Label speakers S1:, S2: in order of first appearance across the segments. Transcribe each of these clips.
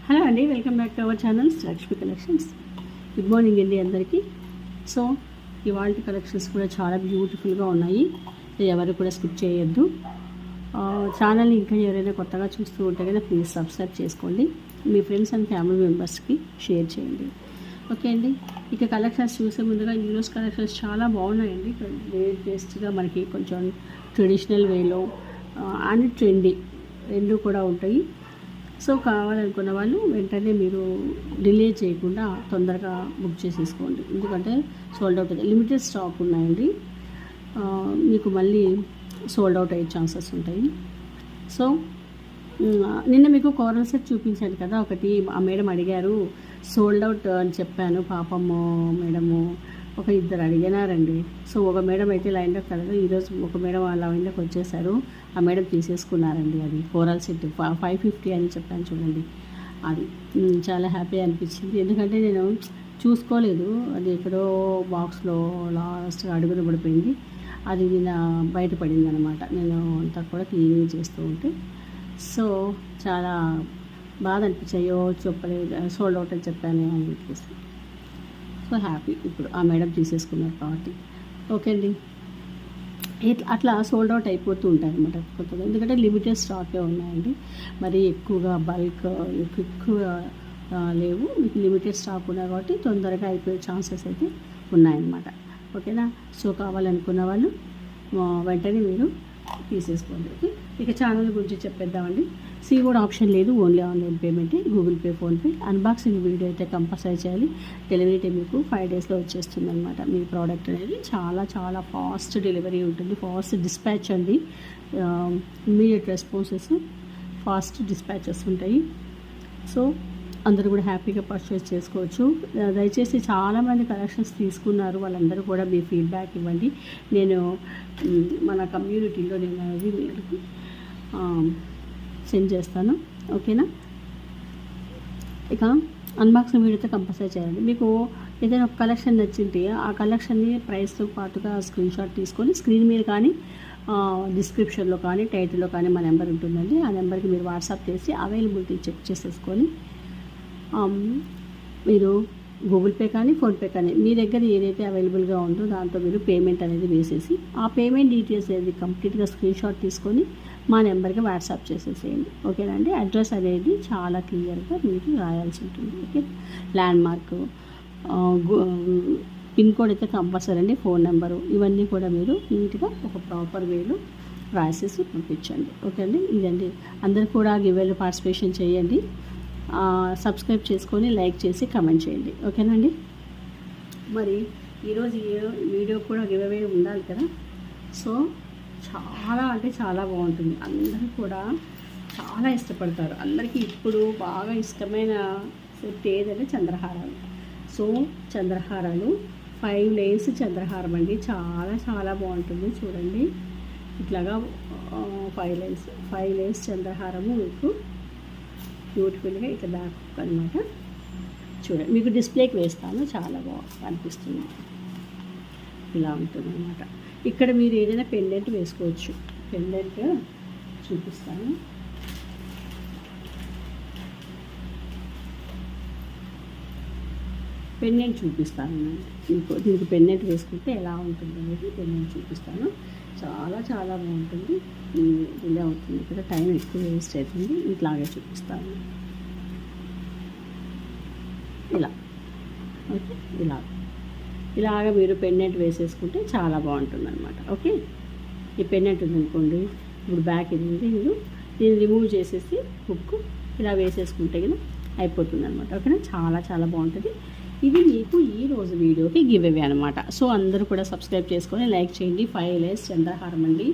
S1: Hello అండి, welcome back to our channels Lakshmi collections. Good morning అండి అందరికీ. సో ఇవాళ కలెక్షన్స్ కూడా చాలా బ్యూటిఫుల్గా ఉన్నాయి. ఎవరు కూడా స్కిప్ చేయొద్దు. ఛానల్ని ఇంకా ఎవరైనా కొత్తగా చూస్తూ ఉంటే కనుక ప్లీజ్ సబ్స్క్రైబ్ చేసుకోండి. మీ ఫ్రెండ్స్ అండ్ ఫ్యామిలీ మెంబర్స్కి షేర్ చేయండి. ఓకే అండి, ఇక కలెక్షన్స్ చూసే ముందుగా ఈరోజు కలెక్షన్స్ చాలా బాగున్నాయండి. లేటెస్ట్గా మనకి కొంచెం ట్రెడిషనల్ వేలో అండ్ ట్రెండీ రెండు కూడా ఉంటాయి. సో కావాలనుకున్న వాళ్ళు వెంటనే మీరు డిలే చేయకుండా తొందరగా బుక్ చేసేసుకోండి, ఎందుకంటే సోల్డ్ అవుట్ అవుతుంది. లిమిటెడ్ స్టాక్ ఉన్నాయండి, మీకు మళ్ళీ సోల్డ్ అవుట్ అయ్యే ఛాన్సెస్ ఉంటాయి. సో నిన్న మీకు కోరల్ సెట్ చూపించాను కదా, ఒకటి ఆ మేడం అడిగారు, సోల్డ్ అవుట్ అని చెప్పాను. పాపము మేడము ఒక ఇద్దరు అడిగినారండి. సో ఒక మేడం అయితే లైన్లోకి కలదు, ఈరోజు ఒక మేడం ఆ లైన్లోకి వచ్చేసారు. ఆ మేడం తీసేసుకున్నారండి. అది కోరల్ సెట్ 550 అని చెప్పాను చూడండి. అది చాలా హ్యాపీ అనిపించింది, ఎందుకంటే నేను చూసుకోలేదు, అది ఎక్కడో బాక్స్లో లాస్ట్ అడుగున పడిపోయింది. అది నిన్న బయటపడింది అనమాట, నేను అంతా కూడా క్లీనింగ్ చేస్తూ ఉంటే. సో చాలా బాధ అనిపించాయో, చెప్పలేదు సోల్డ్ అవుట్ అని చెప్పాను అని చెప్పేసి. సో హ్యాపీ ఇప్పుడు ఆ మేడం తీసేసుకున్నారు కాబట్టి. ఓకే అండి, అట్లా సోల్డ్ అవుట్ అయిపోతూ ఉంటాయి అనమాట కొత్తగా, ఎందుకంటే లిమిటెడ్ స్టాకే ఉన్నాయండి. మరి ఎక్కువగా బల్క్ ఎక్కువ లేవు, మీకు లిమిటెడ్ స్టాక్ ఉన్నాయి కాబట్టి తొందరగా అయిపోయే ఛాన్సెస్ అయితే ఉన్నాయన్నమాట. ఓకేనా, సో కావాలనుకున్న వాళ్ళు వెంటనే మీరు తీసేసుకోండి. ఓకే, ఇక ఛానల్ గురించి చెప్పేద్దామండి. సీ కూడా ఆప్షన్ లేదు, ఓన్లీ ఆన్లైన్ పేమెంటే, Google pay, PhonePe. Unboxing video అయితే కంపల్సరీ చేయాలి. డెలివరీ టైం మీకు 5 డేస్లో వచ్చేస్తుంది అనమాట. మీ ప్రోడక్ట్ అనేది చాలా చాలా ఫాస్ట్ డెలివరీ ఉంటుంది, ఫాస్ట్ డిస్పాచ్ అండి, ఇమ్మీడియట్ రెస్పాన్సెస్, ఫాస్ట్ డిస్పాచెస్ ఉంటాయి. సో అందరూ కూడా హ్యాపీగా పర్చేస్ చేసుకోవచ్చు. దయచేసి చాలామంది కలెక్షన్స్ తీసుకున్నారు, వాళ్ళందరూ కూడా మీ ఫీడ్బ్యాక్ ఇవ్వండి. నేను మన కమ్యూనిటీలో నేను అనేది మీకు సెండ్ చేస్తాను. ఓకేనా, ఇక అన్బాక్సింగ్ వీడియోతో కంపల్సరీ చేయండి. మీకు ఏదైనా ఒక కలెక్షన్ నచ్చింటే ఆ కలెక్షన్ని ప్రైస్తో పాటుగా స్క్రీన్ షాట్ తీసుకొని స్క్రీన్ మీద కానీ డిస్క్రిప్షన్లో కానీ టైటిల్లో కానీ మా నెంబర్ ఉంటుందండి. ఆ నెంబర్కి మీరు వాట్సాప్ చేసి అవైలబిలిటీ చెక్ చేసేసుకొని మీరు గూగుల్ పే కానీ ఫోన్పే కానీ మీ దగ్గర ఏదైతే అవైలబుల్గా ఉందో దాంతో మీరు పేమెంట్ అనేది వేసేసి ఆ పేమెంట్ డీటెయిల్స్ అనేది కంప్లీట్గా స్క్రీన్ షాట్ తీసుకొని మా నెంబర్కి వాట్సాప్ చేసేసేయండి. ఓకేనండి, అడ్రస్ అనేది చాలా క్లియర్గా మీరు రాయాల్సి ఉంటుంది. Okay, land mark, pin code అయితే కంపల్సరీ అండి, ఫోన్ నెంబరు, ఇవన్నీ కూడా మీరు నీట్గా ఒక ప్రాపర్ వేలో రాసేసి పంపించండి. ఓకే అండి, ఇదండి. అందరు కూడా గివేలో పార్టిసిపేషన్ చేయండి, సబ్స్క్రైబ్ చేసుకొని లైక్ చేసి కమెంట్ చేయండి. ఓకేనండి, మరి ఈరోజు వీడియో కూడా గివ్ ఉండాలి కదా. సో చాలా అంటే చాలా బాగుంటుంది, అందరూ కూడా చాలా ఇష్టపడతారు. అందరికీ ఇప్పుడు బాగా ఇష్టమైన సెట్ ఏదంటే చంద్రహారాలు. సో చంద్రహారాలు 5 లేయర్స్ చంద్రహారం అండి, చాలా చాలా బాగుంటుంది. చూడండి, ఇట్లాగా 5 లేయర్స్ చంద్రహారము మీకు బ్యూటిఫుల్గా ఇట్లా బ్యాక్ అనమాట. చూడండి, మీకు డిస్ప్లేకి వేస్తాను, చాలా బాగా అనిపిస్తుంది. ఇలా ఉంటుంది అనమాట. ఇక్కడ మీరు ఏదైనా పెండెంట్ వేసుకోవచ్చు. పెండెంట్ చూపిస్తాను. పెండెంట్ చూపిస్తాను మీకు, దీనికి పెండెంట్ వేసుకుంటే ఎలా ఉంటుంది అనేది పెండెంట్ చూపిస్తాను. చాలా చాలా బాగుంటుంది. ఇలా అవుతుంది, ఇక్కడ టైం ఎక్కువ వేస్ట్ అవుతుంది. ఇట్లాగే చూపిస్తాను, ఇలా. ఓకే, ఇలాగ మీరు పెండెంట్ వేసేసుకుంటే చాలా బాగుంటుంది అనమాట. ఓకే, ఈ పెండెంట్ ఉందనుకోండి, ఇప్పుడు బ్యాక్ ఇది ఉంది, మీరు దీన్ని రిమూవ్ చేసేసి హుక్ ఇలా వేసేసుకుంటే కదా అయిపోతుంది అనమాట. ఓకేనా, చాలా చాలా బాగుంటుంది. ఇది మీకు ఈరోజు వీడియోకి గివ్ అవే అనమాట. సో అందరూ కూడా సబ్స్క్రైబ్ చేసుకొని లైక్ చేయండి. 5 లేయర్స్ చంద్రహారం అండి,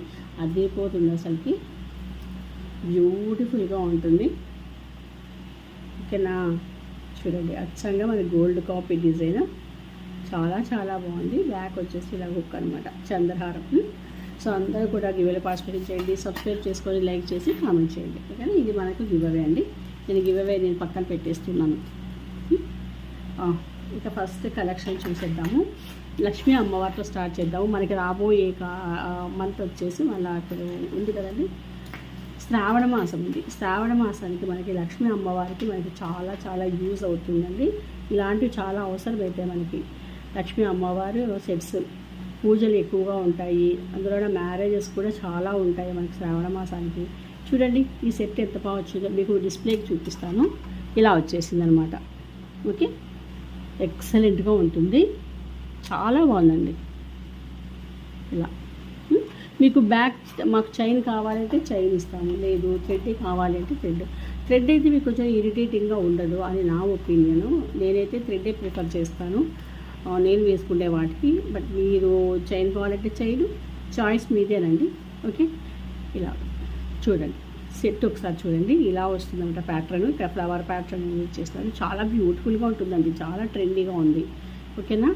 S1: అదిపోతుంది, అసలుకి బ్యూటిఫుల్గా ఉంటుంది. ఓకేనా, చూడండి, అచ్చంగా మన గోల్డ్ కాపీ డిజైన్ చాలా చాలా బాగుంది. బ్యాక్ వచ్చేసి ఇలా హుక్ అనమాట, చంద్రహారం. సో అందరూ కూడా గివ్వేలో పార్టిసిపేట్ చేయండి, సబ్స్క్రైబ్ చేసుకొని లైక్ చేసి కామెంట్ చేయండి. ఓకేనా, ఇది మనకు గివ్ అవే అండి. గివ్ అవే నేను పక్కన పెట్టేస్తున్నాను. ఇక ఫస్ట్ కలెక్షన్ చూసేద్దాము. లక్ష్మీ అమ్మవారితో స్టార్ట్ చేద్దాము. మనకి రాబోయే మంత్ వచ్చేసి మళ్ళీ అక్కడ ఉంది కదండి, శ్రావణ మాసం ఉంది. శ్రావణ మాసానికి మనకి లక్ష్మీ అమ్మవారికి మనకి చాలా చాలా యూజ్ అవుతుందండి. ఇలాంటివి చాలా అవసరమైతే మనకి లక్ష్మీ అమ్మవారు సెట్స్ పూజలు ఎక్కువగా ఉంటాయి. అందులో మ్యారేజెస్ కూడా చాలా ఉంటాయి మనకి శ్రావణ మాసానికి. చూడండి ఈ సెట్ ఎంత బాగా వచ్చిందో మీకు డిస్ప్లేకి చూపిస్తాను. ఇలా వచ్చేసింది అనమాట. ఓకే, ఎక్సలెంట్గా ఉంటుంది, చాలా బాగుందండి. ఇలా మీకు బ్యాక్ మాకు చైన్ కావాలంటే చైన్ ఇస్తాము, లేదు థ్రెడ్ కావాలంటే థ్రెడ్ అయితే మీకు కొంచెం ఇరిటేటింగ్గా ఉండదు అని నా ఒపీనియను. నేనైతే థ్రెడ్డే ప్రిఫర్ చేస్తాను నేను వేసుకునే వాటికి. బట్ మీరు చైన్ కావాలంటే చైన్, చాయిస్ మీదేనండి. ఓకే, ఇలా చూడండి సెట్ ఒకసారి చూడండి. ఇలా వస్తుందన్నమాట ప్యాటర్న్. ఇక్కడ ఫ్లవర్ ప్యాటర్న్ యూజ్ చేస్తాను. చాలా బ్యూటిఫుల్గా ఉంటుందండి, చాలా ట్రెండీగా ఉంది. ఓకేనా,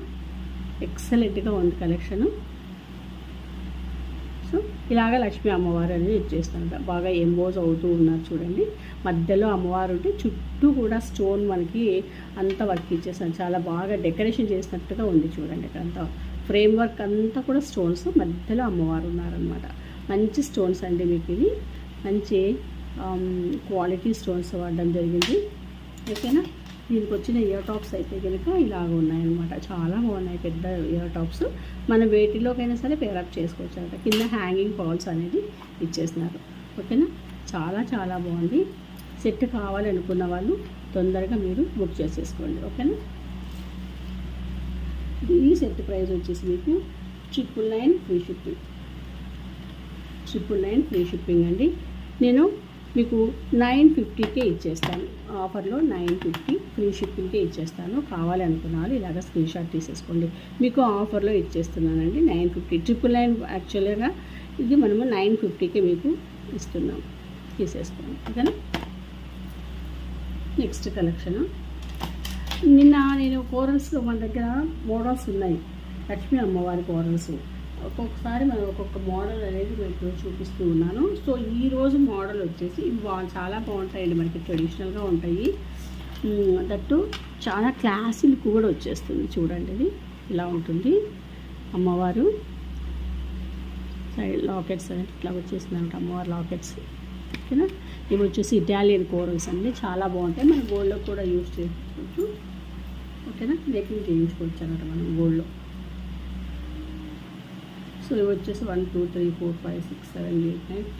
S1: ఎక్సలెంట్గా ఉంది కలెక్షను. సో ఇలాగ లక్ష్మీ అమ్మవారు అనేది ఇచ్చేస్తాను. బాగా ఎంబోజ్ అవుతూ ఉన్నారు చూడండి. మధ్యలో అమ్మవారు ఉంటే చుట్టూ కూడా స్టోన్ మనకి అంత వర్క్ ఇచ్చేస్తాను. చాలా బాగా డెకరేషన్ చేసినట్టుగా ఉంది చూడండి. ఇక్కడ అంతా ఫ్రేమ్ వర్క్ అంతా కూడా స్టోన్స్, మధ్యలో అమ్మవారు ఉన్నారనమాట. మంచి స్టోన్స్ అండి, మీకు ఇది మంచి క్వాలిటీ స్టోన్స్ వాడడం జరిగింది. ఓకేనా, దీనికి వచ్చిన ఇయర్ టాప్స్ అయితే కనుక ఇలాగ ఉన్నాయన్నమాట. చాలా బాగున్నాయి పెద్ద ఇయర్ టాప్స్. మన వేటిలోకైనా సరే పేరప్ చేసుకోవచ్చు అనమాట. కింద హ్యాంగింగ్ పౌల్స్ అనేది ఇచ్చేస్తున్నారు. ఓకేనా, చాలా చాలా బాగుంది. సెట్ కావాలనుకున్న వాళ్ళు తొందరగా మీరు బుక్ చేసేసుకోండి. ఓకేనా, ఈ సెట్ ప్రైస్ వచ్చేసి మీకు 999 ఫ్రీ షిప్పింగ్. 999 ఫ్రీ షిప్పింగ్ అండి. నేను మీకు 950కే ఇచ్చేస్తాను. ఆఫర్లో 950 ఫ్రీ షిప్పింగ్కే ఇచ్చేస్తాను. కావాలి అనుకున్నాను ఇలాగ స్క్రీన్ షాట్ తీసేసుకోండి. మీకు ఆఫర్లో ఇచ్చేస్తున్నానండి 950. 999 యాక్చువల్గా ఇది మనము 950కే మీకు ఇస్తున్నాం, తీసేసుకోండి. ఓకేనా, నెక్స్ట్ కలెక్షన్. నిన్న నేను కోరల్స్లో మన దగ్గర మోడల్స్ ఉన్నాయి, లక్ష్మీ అమ్మవారి కోరల్స్. ఒక్కొక్కసారి మనం ఒక్కొక్క మోడల్ అనేది మీకు చూపిస్తూ ఉన్నాను. సో ఈరోజు మోడల్ వచ్చేసి ఇవి చాలా బాగుంటాయండి, మనకి ట్రెడిషనల్గా ఉంటాయి. దట్టు చాలా క్లాసీ లుక్ కూడా వచ్చేస్తుంది. చూడండి ఇది ఇలా ఉంటుంది. అమ్మవారు సైడ్ లాకెట్స్ అనేది ఇట్లా వచ్చేసిందంట, అమ్మవారి లాకెట్స్. ఓకేనా, ఇవి వచ్చేసి ఇటాలియన్ కోరల్స్ అండి, చాలా బాగుంటాయి. మనం గోల్డ్లో కూడా యూజ్ చేసుకోవచ్చు. ఓకేనా, మేకింగ్ చేయించుకోవచ్చు అనమాట మనం గోల్డ్లో. సో ఇవి వచ్చేసి 1 2 3 4 5 6 7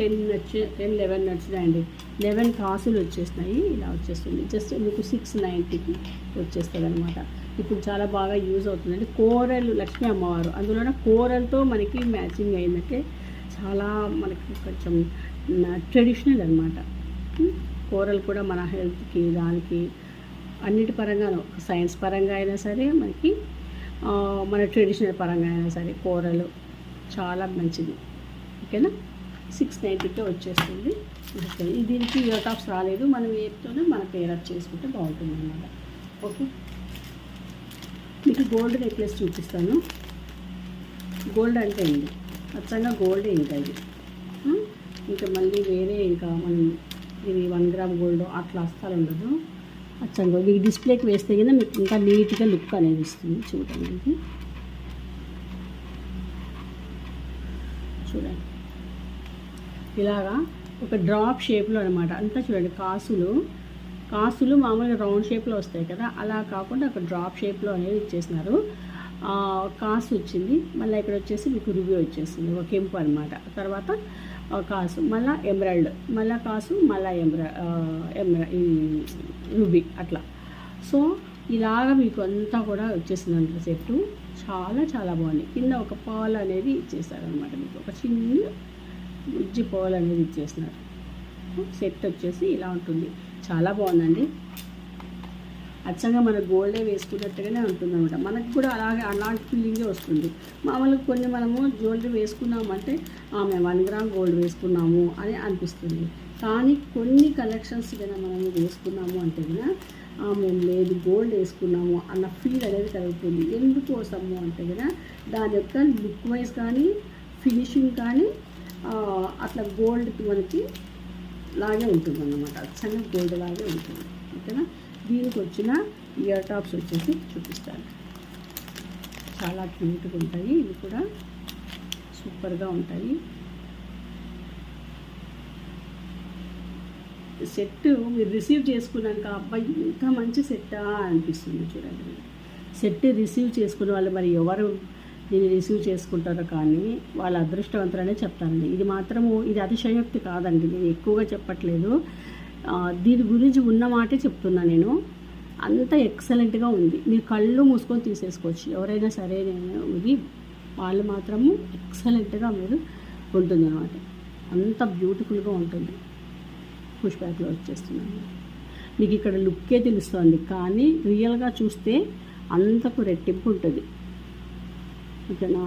S1: 8 9 10 11 నచ్చినాయండి. 11 కాసులు వచ్చేసినాయి. ఇలా వచ్చేస్తుంది. జస్ట్ మీకు 690కి వచ్చేస్తుంది అనమాట. ఇప్పుడు చాలా బాగా యూజ్ అవుతుందండి. కోరల్ లక్ష్మీ అమ్మవారు, అందులోనే కోరల్తో మనకి మ్యాచింగ్ అయిందంటే చాలా మనకి కొంచెం ట్రెడిషనల్ అనమాట. కోరల్ కూడా మన హెల్త్కి దానికి అన్నిటి పరంగా, సైన్స్ పరంగా అయినా సరే, మనకి మన ట్రెడిషనల్ పరంగా అయినా సరే కోరలు చాలా మంచిది. ఓకేనా, 690కే వచ్చేస్తుంది. దీనికి ఇయర్ టాప్స్ రాలేదు, మనం వేస్తూనే మన పేరప్ చేసుకుంటే బాగుంటుంది అన్నమాట. ఓకే, మీకు గోల్డ్ నెక్లెస్ చూపిస్తాను. గోల్డ్ అంటే ఉంది అచ్చంగా గోల్డే, ఇంకా ఇది ఇంకా మళ్ళీ వేరే ఇంకా మనం ఇది 1 గ్రామ్ గోల్డ్ అట్లా అస్సలు ఉండదు. అచ్చంగా మీకు డిస్ప్లేకి వేస్తే కన్నా మీకు ఇంకా నీట్గా లుక్ అనేది ఇస్తుంది. చూడండి చూడండి ఇలాగా ఒక డ్రాప్ షేప్లో అనమాట. అంతా చూడండి కాసులు మామూలుగా రౌండ్ షేప్లో వస్తాయి కదా, అలా కాకుండా ఒక డ్రాప్ షేప్లో అనేది ఇచ్చేసినారు. కాసు వచ్చింది, మళ్ళీ ఇక్కడ వచ్చేసి మీకు రుబీ వచ్చేసింది, ఒక కెంపు అనమాట. తర్వాత కాసు, మళ్ళీ ఎమరాల్డ్, మళ్ళీ కాసు, మళ్ళీ రుబీ అట్లా. సో ఇలాగ మీకు అంతా కూడా వచ్చేసిందంట సెట్టు. చాలా చాలా బాగుంది. కింద ఒక పాలు అనేది ఇచ్చేసారనమాట, మీకు ఒక చిన్న ఉజ్జి పాలు అనేది ఇచ్చేసినారు. సెట్ వచ్చేసి ఇలా ఉంటుంది. చాలా బాగుందండి. అచ్చంగా మన గోల్డే వేసుకున్నట్టుగానే ఉంటుంది అనమాట. మనకు కూడా అలాంటి ఫీలింగే వస్తుంది. మామూలుగా కొన్ని మనము జ్యువెలరీ వేసుకున్నామంటే మేము 1 గ్రామ్ గోల్డ్ వేసుకున్నాము అని అనిపిస్తుంది. కానీ కొన్ని కలెక్షన్స్ కన్నా మనం వేసుకున్నాము అంటే కన్నా మేము లేదు గోల్డ్ వేసుకున్నాము అన్న ఫీల్ అనేది కలుగుతుంది. ఎందుకోసము అంటే కదా దాని యొక్క లుక్ వైజ్ కానీ ఫినిషింగ్ కానీ అట్లా గోల్డ్కి మనకి లాగే ఉంటుంది అన్నమాట. అచ్చంగా గోల్డ్ లాగే ఉంటుంది. ఓకేనా, దీనికి వచ్చిన ఇయర్ టాప్స్ వచ్చేసి చూపిస్తాను. చాలా క్యూట్గా ఉంటాయి, ఇవి కూడా సూపర్గా ఉంటాయి. సెట్ మీరు రిసీవ్ చేసుకున్నాక అబ్బాయి ఇంత మంచి సెట్టా అనిపిస్తుంది. చూడండి, సెట్ రిసీవ్ చేసుకున్న వాళ్ళు మరి ఎవరు దీన్ని రిసీవ్ చేసుకుంటారో కానీ వాళ్ళ అదృష్టవంతులనే చెప్తానండి. ఇది మాత్రము ఇది అతిశయోక్తి కాదండి, నేను ఎక్కువగా చెప్పట్లేదు. దీని గురించి ఉన్న మాటే చెప్తున్నా నేను. అంత ఎక్సలెంట్గా ఉంది, మీరు కళ్ళు మూసుకొని తీసేసుకోవచ్చు ఎవరైనా సరే. నేను ఇది వాళ్ళు మాత్రము ఎక్సలెంట్గా మీరు ఉంటుంది అనమాట, అంత బ్యూటిఫుల్గా ఉంటుంది. పుష్ బ్యాక్లో వచ్చేస్తున్నాను, మీకు ఇక్కడ లుక్కే తెలుస్తుంది కానీ రియల్గా చూస్తే అంతకు రెట్టింపు ఉంటుంది. ఓకేనా?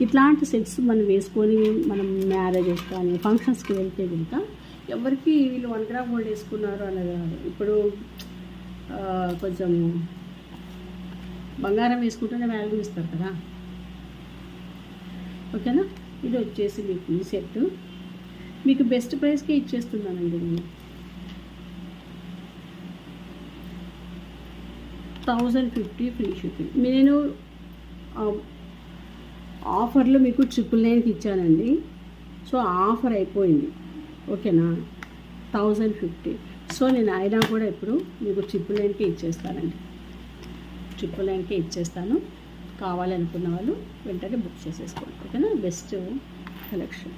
S1: ఇట్లాంటి సెట్స్ మనం వేసుకొని మనం మ్యారేజెస్ కానీ ఫంక్షన్స్కి వెళ్తే కనుక ఎవరికి వీళ్ళు 1 గ్రామ్ గోల్డ్ వేసుకున్నారు అనేది కాదు. ఇప్పుడు కొంచెం బంగారం వేసుకుంటేనే వాల్యూ ఇస్తారు కదా. ఓకేనా? ఇది వచ్చేసి మీకు ఈ సెట్ మీకు బెస్ట్ ప్రైస్కే ఇచ్చేస్తున్నానండి నేను. 1050 ఫ్రీ షిప్పింగ్. నేను ఆఫర్లో మీకు 999కి ఇచ్చానండి. సో ఆఫర్ అయిపోయింది. ఓకేనా? 1050. సో నేను అయినా కూడా ఇప్పుడు మీకు 999కే ఇచ్చేస్తానండి. 999కే ఇచ్చేస్తాను. కావాలనుకున్న వాళ్ళు వెంటనే బుక్ చేసేసుకోండి. ఓకేనా? బెస్ట్ కలెక్షన్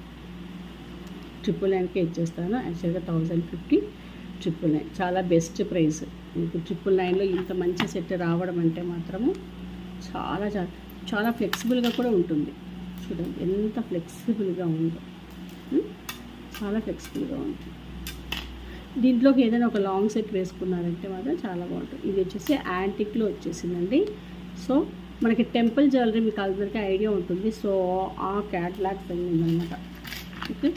S1: 999కే ఇచ్చేస్తాను. యాక్చువల్గా 1050, 999 చాలా బెస్ట్ ప్రైస్. మీకు 999లో ఇంత మంచి సెట్ రావడం అంటే మాత్రము చాలా చాలా చాలా ఫ్లెక్సిబుల్గా కూడా ఉంటుంది. చూడండి ఎంత ఫ్లెక్సిబుల్గా ఉందో, చాలా ఫ్లెక్సిబుల్గా ఉంటుంది. దీంట్లోకి ఏదైనా ఒక లాంగ్ సెట్ వేసుకున్నారంటే మాత్రం చాలా బాగుంటుంది. ఇది వచ్చేసి యాంటిక్లో వచ్చేసిందండి. సో మనకి టెంపుల్ జ్యువెలరీ మీకు అందరికీ ఐడియా ఉంటుంది. సో ఆ క్యాట్లాగ్ ఉందన్నమాట. ఓకే,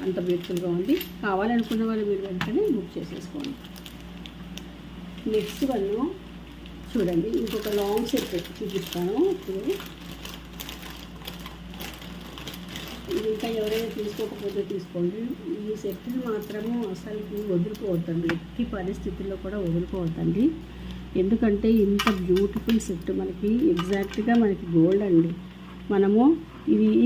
S1: అంత బ్యూటిఫుల్గా ఉంది. కావాలనుకున్న వాళ్ళు మీరు వెంటనే బుక్ చేసేసుకోండి. నెక్స్ట్ వన్ చూడండి, ఇంకొక లాంగ్ సెట్ పెట్టి చూపిస్తాను. ఇప్పుడు ఇది ఇంకా ఎవరైనా తీసుకోకపోతే తీసుకోండి. ఈ సెట్ని మాత్రము అసలు వదులుకోవద్దండి, ఎట్టి పరిస్థితుల్లో కూడా వదులుకోవద్దండి. ఎందుకంటే ఇంత బ్యూటిఫుల్ సెట్ మనకి ఎగ్జాక్ట్గా మనకి గోల్డ్ అండి. మనము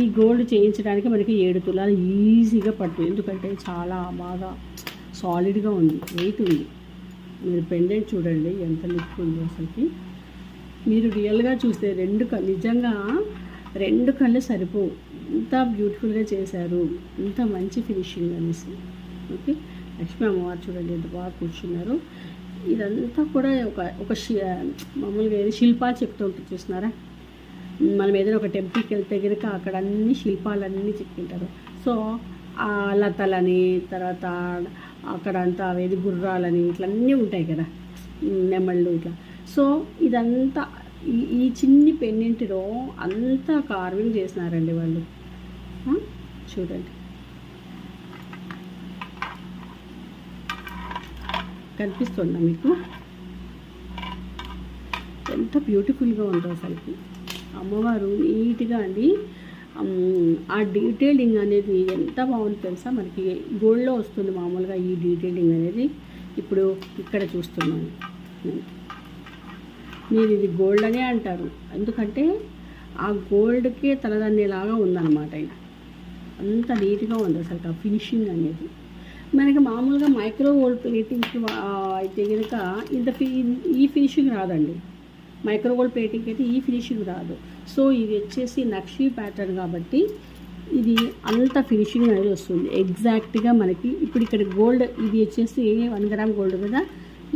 S1: ఈ గోల్డ్ చేయించడానికి మనకి 7 తులాలు ఈజీగా పడుతుంది. ఎందుకంటే చాలా బాగా సాలిడ్గా ఉంది, వెయిట్ ఉంది. మీరు పెండెంట్ చూడండి ఎంత లుక్ ఉందో అసలుకి. మీరు రియల్గా చూస్తే నిజంగా 2 కళ్ళు సరిపోవు, ఇంత బ్యూటిఫుల్గా చేశారు, ఇంత మంచి ఫినిషింగ్ అనేసి. ఓకే, లక్ష్మీ అమ్మవారు చూడండి ఎంత బాగా కూర్చున్నారు. ఇదంతా కూడా ఒక మామూలుగా ఏది శిల్పాలు చెప్తూ ఉంటుంది చూస్తున్నారా. మనం ఏదైనా ఒక టెంపుల్కి వెళ్తే కనుక అక్కడ అన్ని శిల్పాలన్నీ చెప్తుంటారు. సో ఆ లతలని, తర్వాత అక్కడంతా ఏది గుర్రాలని ఇట్లన్నీ ఉంటాయి కదా, నెమళ్ళు ఇట్లా. సో ఇదంతా ఈ చిన్ని పెన్నెంటిలో అంతా కార్వింగ్ చేసినారండి వాళ్ళు. చూడండి కనిపిస్తుందా మీకు? ఎంత బ్యూటిఫుల్గా ఉందో అసలుకి. అమ్మవారు నీట్గా అండి, ఆ డీటెయిలింగ్ అనేది ఎంత బాగుంది తెలుసా. మనకి గోల్డ్లో వస్తుంది మామూలుగా ఈ డీటెయిలింగ్ అనేది. ఇప్పుడు ఇక్కడ చూస్తున్నాను మీరు, ఇది గోల్డ్ అనే అంటారు ఎందుకంటే ఆ గోల్డ్కే తలదన్నేలాగా ఉందన్నమాట. ఇది అంత నీట్గా ఉంది అసలు ఆ ఫినిషింగ్ అనేది. మనకి మామూలుగా మైక్రో గోల్డ్ ప్లేటింగ్కి అయితే కనుక ఈ ఫినిషింగ్ రాదండి. మైక్రో గోల్డ్ ప్లేటింగ్కి అయితే ఈ ఫినిషింగ్ రాదు. సో ఇది వచ్చేసి నక్షి ప్యాటర్న్ కాబట్టి ఇది అంత ఫినిషింగ్ అనేది వస్తుంది ఎగ్జాక్ట్గా మనకి. ఇప్పుడు ఇక్కడ గోల్డ్ ఇది వచ్చేసి 1 గ్రామ్ గోల్డ్ కదా,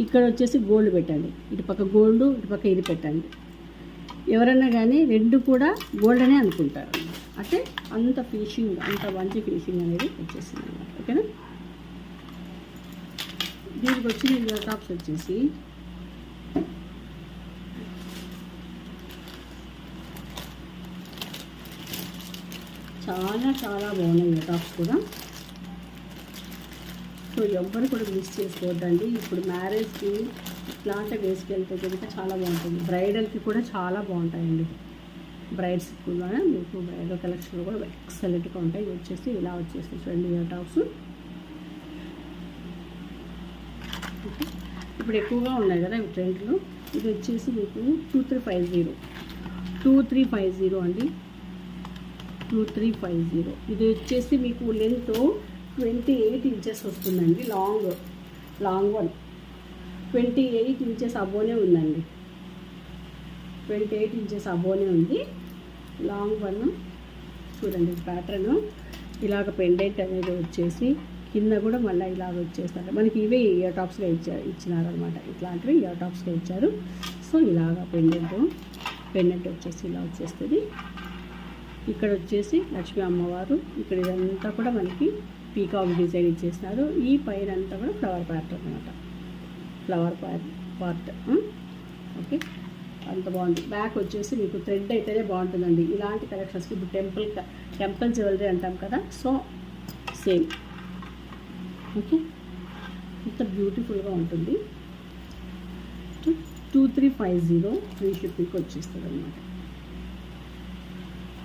S1: ఇక్కడ వచ్చేసి గోల్డ్ పెట్టండి, ఇటు పక్క గోల్డ్, ఇటు పక్క ఇది పెట్టండి. ఎవరైనా కానీ 2 కూడా గోల్డ్ అనే అనుకుంటారు. అంటే అంత ఫినిషింగ్, అంత మంచి ఫినిషింగ్ అనేది వచ్చేసింది అన్నమాట. ఓకేనా? దీనికి వచ్చిన టాప్స్ వచ్చేసి చాలా చాలా బాగున్నాయి టాప్స్ కూడా. సో ఎవ్వరు కూడా మిస్ చేసుకోవద్దండి. ఇప్పుడు మ్యారేజ్కి ఇట్లాంటి వేసుకెళ్తే కనుక చాలా బాగుంటుంది. బ్రైడల్కి కూడా చాలా బాగుంటాయండి. బ్రైడ్స్కి కూడా మీకు బ్రైడల్ కలెక్షన్లో కూడా ఎక్సలెంట్గా ఉంటాయి. ఇవి వచ్చేసి ఇలా వచ్చేసి చూడండి ఇయర్ టాప్స్. ఇప్పుడు ఎక్కువగా ఉన్నాయి కదా ఇవి ట్రెండ్లో. ఇది వచ్చేసి మీకు 2350 అండి, 2350. ఇది వచ్చేసి మీకు లెంత్ 28 ఇంచెస్ వస్తుందండి. లాంగ్ వన్ 28 ఇంచెస్ అబోనే ఉందండి. 28 ఇంచెస్ అబోనే ఉంది. లాంగ్ వన్ చూడండి. ప్యాటర్న్ ఇలాగ పెండెంట్ అనేది వచ్చేసి కింద కూడా మళ్ళీ ఇలాగ వచ్చేస్తారు. మనకి ఇవే ఇయర్ టాప్స్గా ఇచ్చినారనమాట. ఇట్లాంటివి ఇయర్ టాప్స్గా ఇచ్చారు. సో ఇలాగ పెండెంట్ వచ్చేసి ఇలా వచ్చేస్తుంది. ఇక్కడ వచ్చేసి లక్ష్మీ అమ్మవారు. ఇక్కడ ఇదంతా కూడా మనకి పీకాక్ డిజైన్ ఇచ్చేసినారు. ఈ పైన అంతా కూడా ఫ్లవర్ ప్యాటర్న్ అనమాట. ఫ్లవర్ పార్ట్ ఓకే, అంత బాగుంది. బ్యాక్ వచ్చేసి మీకు థ్రెడ్ అయితేనే బాగుంటుందండి ఇలాంటి కలెక్షన్స్కి. ఇప్పుడు టెంపుల్ జ్యువెలరీ అంటాం కదా, సో సేమ్ ఓకే. ఇంత బ్యూటిఫుల్గా ఉంటుంది. 2350 ఫ్రీ షిప్పింగ్కి వచ్చేస్తుంది అనమాట.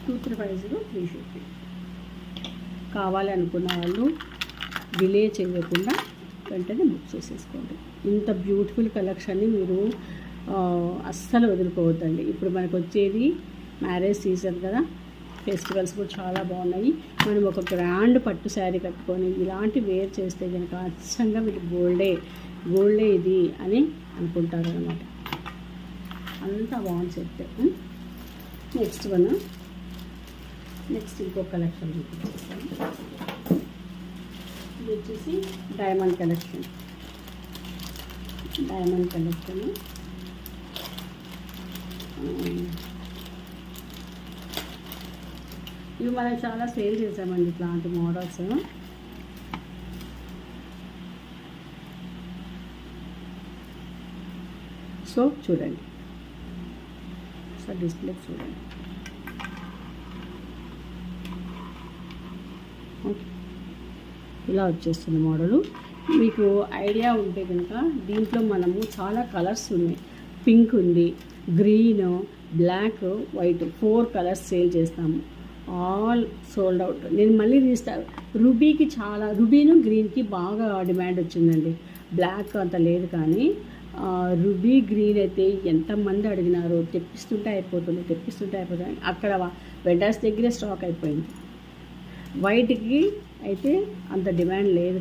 S1: 2350 ఫ్రీ షిప్పింగ్. కావాలి అనుకున్న వాళ్ళు డిలే చేయకుండా వెంటనే బుక్ చేసేసుకోండి. ఇంత బ్యూటిఫుల్ కలెక్షన్ని మీరు అస్సలు వదులుకోవద్దండి. ఇప్పుడు మనకు వచ్చేది మ్యారేజ్ సీజన్ కదా, ఫెస్టివల్స్ కూడా చాలా బాగున్నాయి. మనం ఒక గ్రాండ్ పట్టు శారీ కట్టుకొని ఇలాంటి వేర్ చేస్తే కనుక అచ్చంగా మీరు గోల్డే ఇది అని అనుకుంటారు అనమాట. అంత బాగుంది సెట్. నెక్స్ట్ ఇంకో కలెక్షన్ చూపించేస్తాను. ఇది వచ్చేసి డైమండ్ కలెక్షన్. ఇవి మనం చాలా సేల్ చేసామండి ఇట్లాంటి మోడల్స్. సో చూడండి, సో డిస్ప్లే చూడండి. ఓకే, ఇలా వచ్చేస్తుంది మోడలు. మీకు ఐడియా ఉంటే కనుక దీంట్లో మనము చాలా కలర్స్ ఉన్నాయి. పింక్ ఉంది, green, black, white 4 colours sale చేస్తాము. All sold out. నేను మళ్ళీ తీస్తాను. రూబీను గ్రీన్కి బాగా డిమాండ్ వచ్చిందండి. బ్లాక్ అంత లేదు, కానీ రూబీ గ్రీన్ అయితే ఎంతమంది అడిగినారు. తెప్పిస్తుంటే అయిపోతుంది. అక్కడ వెండర్స్ దగ్గరే స్టాక్ అయిపోయింది. వైట్కి అయితే అంత డిమాండ్ లేదు,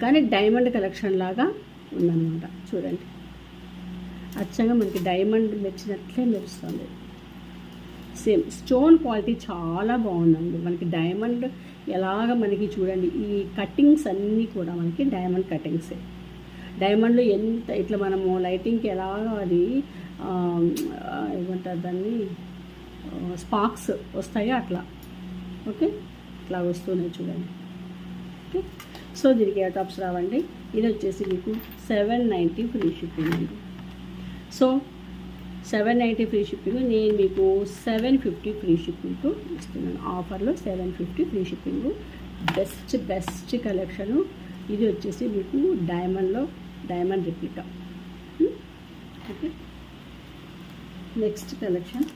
S1: కానీ డైమండ్ కలెక్షన్ లాగా ఉందన్నమాట. చూడండి, అచ్చంగా మనకి డైమండ్ మెచ్చినట్లే మెరుస్తుంది. సేమ్ స్టోన్ క్వాలిటీ చాలా బాగుందండి. మనకి డైమండ్ ఎలాగ మనకి చూడండి, ఈ కటింగ్స్ అన్నీ కూడా మనకి డైమండ్ కటింగ్సే. డైమండ్లో ఎంత ఇట్లా మనము లైటింగ్కి ఎలాగ అది ఏమంటారు దాన్ని, స్పార్క్స్ వస్తాయో అట్లా. ఓకే, ఇట్లా వస్తున్నాయి చూడండి. ఓకే, సో దీనికి ఏ టాప్స్ రావండి. ఇది వచ్చేసి మీకు 790 ఫ్రీ షిప్పింగ్ అండి. సో 790 ఫ్రీ షిప్పింగ్, నేను మీకు 750 ఫ్రీ షిప్పింగ్కు ఇస్తున్నాను. ఆఫర్లో 750 ఫ్రీ షిప్పింగ్. Best collection. ఇది వచ్చేసి మీకు diamond replica. Okay, next collection.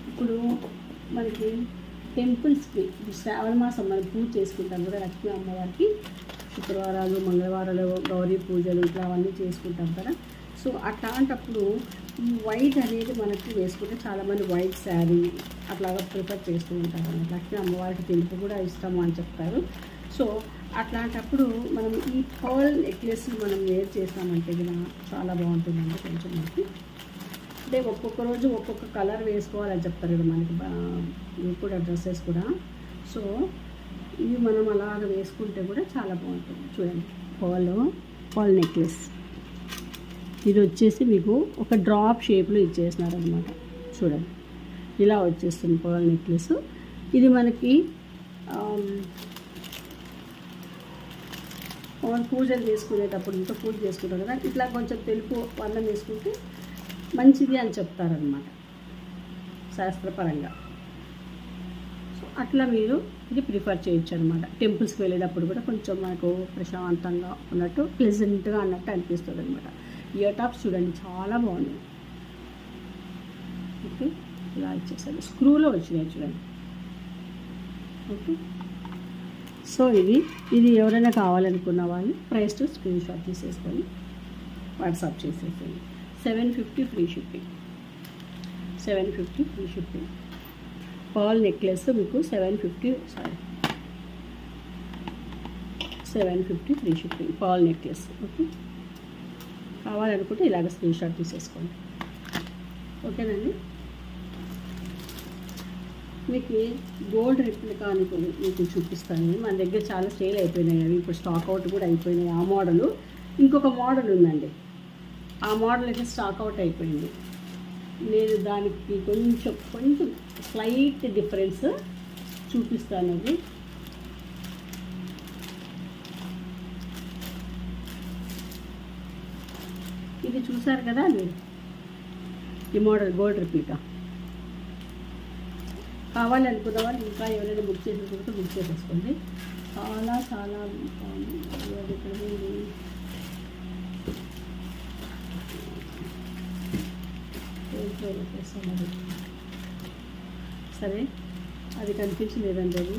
S1: ఇప్పుడు మనకి టెంపుల్స్కి శ్రావణ మాసం మనం పూజ చేసుకుంటాం కదా, లక్ష్మీ అమ్మవారికి శుక్రవారాలు, మంగళవారాలు గౌరీ పూజలు ఇట్లా అవన్నీ చేసుకుంటాం కదా. సో అట్లాంటప్పుడు ఈ వైట్ అనేది మనకి వేసుకుంటే చాలామంది వైట్ శారీ అట్లాగా ప్రిఫర్ చేస్తూ ఉంటారు. లక్ష్మీ అమ్మవారికి తెలుపు కూడా ఇష్టము అని చెప్తారు. సో అట్లాంటప్పుడు మనం ఈ పర్ల్ నెక్లెస్ మనం వేర్ చేస్తామంటే కూడా చాలా బాగుంటుందండి. కొంచెం మనకి అంటే ఒక్కొక్క రోజు ఒక్కొక్క కలర్ వేసుకోవాలని చెప్తారు కదా మనకి కూడా డ్రెస్సెస్ కూడా. సో ఇవి మనం అలాగ వేసుకుంటే కూడా చాలా బాగుంటుంది. చూడండి, పర్ల్ నెక్లెస్. ఇది వచ్చేసి మీకు ఒక డ్రాప్ షేప్లో ఇచ్చేసినారనమాట. చూడండి, ఇలా వచ్చేస్తుంది పర్ల్ నెక్లెస్. ఇది మనకి పూజలు చేసుకునేటప్పుడు ఇంకా పూజ చేసుకుంటాం కదా, ఇట్లా కొంచెం తెలుపు వర్ణం వేసుకుంటే మంచిది అని చెప్తారనమాట శాస్త్రపరంగా. సో అట్లా మీరు ఇది ప్రిఫర్ చేయొచ్చు అనమాట. టెంపుల్స్కి వెళ్ళేటప్పుడు కూడా కొంచెం మనకు ప్రశాంతంగా ఉన్నట్టు, ప్లెజెంట్గా అన్నట్టు అనిపిస్తుంది అనమాట. ఇయర్ టాప్స్ చూడండి, చాలా బాగున్నాయి. ఓకే, ఇలా ఇచ్చేసారు, స్క్రూలో వచ్చినాయి చూడండి. ఓకే, సో ఇది ఎవరైనా కావాలనుకున్న వాళ్ళు ప్రైస్ టు స్క్రీన్ షాట్ తీసేసుకొని వాట్సాప్ చేసేసేయండి. 750 free shipping. 750 free shipping. Pearl necklace మీకు 750 free shipping. Pearl necklace. Okay, కావాలనుకుంటే ఇలాగ స్క్రీన్ షాట్ తీసేసుకోండి. ఓకేనండి. మీకు గోల్డ్ రిప్లికా అని మీకు చూపిస్తాను. మన దగ్గర చాలా సేల్ అయిపోయినాయి అవి, ఇప్పుడు స్టాక్ అవుట్ కూడా అయిపోయినాయి. ఆ మోడలు ఇంకొక మోడల్ ఉందండి, ఆ మోడల్ అయితే స్టాక్ అవుట్ అయిపోయింది. నేను దానికి కొంచెం స్లైట్ డిఫరెన్స్ చూపిస్తాను. అది ఇది చూసారు కదా మీరు, ఈ మోడల్ గోల్డ్ రిప్లికా. కావాలనుకున్న వాళ్ళు ఇంకా ఎవరైనా బుక్ చేసేసుకుంటే బుక్ చేసేసుకోండి. చాలా చాలా సరే, అది కనిపించలేదండి. అది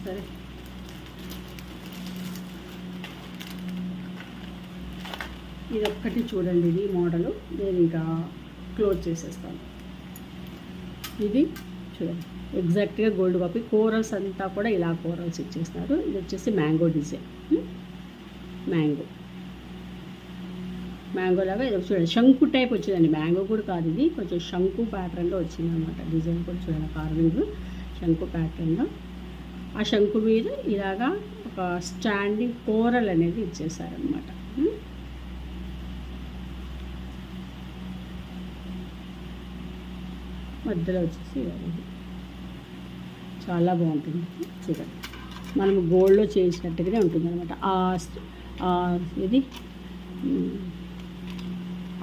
S1: సరే, ఇది ఒక్కటి చూడండి. ఇది మోడలు నేను ఇంకా క్లోజ్ చేసేస్తాను. ఇది చూడండి, ఎగ్జాక్ట్గా గోల్డ్ కాపీ. కోరల్స్ అంతా కూడా ఇలా కోరల్స్ ఇచ్చేస్తున్నారు. ఇది వచ్చేసి మ్యాంగో డిజైన్, మ్యాంగో లాగా ఇది చూడండి, శంకు టైప్ వచ్చిందండి. మ్యాంగో కూడా కాదు, ఇది కొంచెం శంకు ప్యాటర్న్లో వచ్చింది అనమాట. డిజైన్ కూడా చూడండి, కార్వింగ్ శంకు ప్యాటర్న్లో. ఆ శంకు మీద ఇలాగా ఒక స్టాండింగ్ కోరల్ అనేది ఇచ్చేసారనమాట. మధ్యలో వచ్చేసి చాలా బాగుంటుంది చూడండి. మనము గోల్డ్లో చేసినట్టుగానే ఉంటుంది అనమాట. ఇది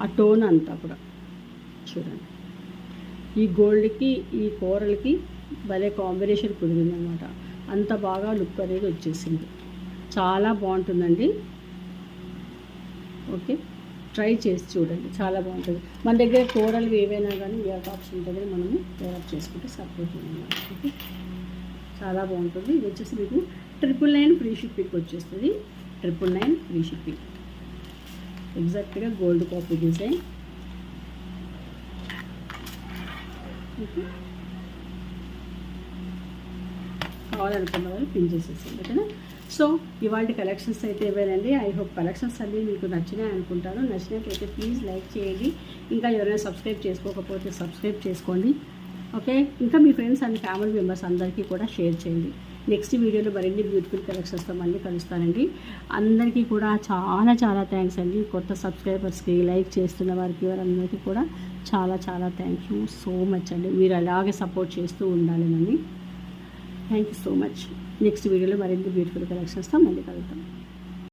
S1: ఆ టోన్ అంతా కూడా చూడండి. ఈ గోల్డ్కి ఈ కోరల్కి భలే కాంబినేషన్ కుదిరిందనమాట. అంత బాగా లుక్ అనేది వచ్చేసింది. చాలా బాగుంటుందండి. ఓకే, ట్రై చేసి చూడండి, చాలా బాగుంటుంది. మన దగ్గర కోరల్ ఏవైనా కానీ ఇయర్ టాప్స్ ఉంటుంది, మనము డెవలప్ చేసుకుంటే సరిపోతుంది అన్నమాట. ఓకే, చాలా బాగుంటుంది. ఇది వచ్చేసి మీకు 999 ఫ్రీ షిప్పింగ్ వచ్చేస్తుంది. 999 ఫ్రీ షిప్పింగ్. ఎగ్జాక్ట్గా గోల్డ్ కాపీ డిజైన్. ఓకే, కావాలనుకున్న వాళ్ళు పిన్ చేసేసింది. ఓకేనా. సో ఇవాళ కలెక్షన్స్ అయితే ఇవేనండి. ఐ హోప్ కలెక్షన్స్ అన్నీ మీకు నచ్చినాయి అనుకుంటాను. నచ్చినట్లయితే ప్లీజ్ లైక్ చేయండి. ఇంకా ఎవరైనా సబ్స్క్రైబ్ చేసుకోకపోతే సబ్స్క్రైబ్ చేసుకోండి. ఓకే, ఇంకా మీ ఫ్రెండ్స్ అండ్ ఫ్యామిలీ మెంబర్స్ అందరికీ కూడా షేర్ చేయండి. నెక్స్ట్ వీడియోలో మరిన్ని బ్యూటిఫుల్ కలెక్షన్స్తో మళ్ళీ కలుస్తానండి. అందరికీ కూడా చాలా చాలా థ్యాంక్స్ అండి. కొత్త సబ్స్క్రైబర్స్కి, లైక్ చేస్తున్న వారికి, వారందరికీ కూడా చాలా చాలా థ్యాంక్ యూ సో మచ్ అండి. మీరు అలాగే సపోర్ట్ చేస్తూ ఉండాలి నన్ను. Thank you so much. Next వీడియోలో మరిన్ని బ్యూటిఫుల్ కలెక్షన్స్తో మళ్ళీ కలుద్దాం.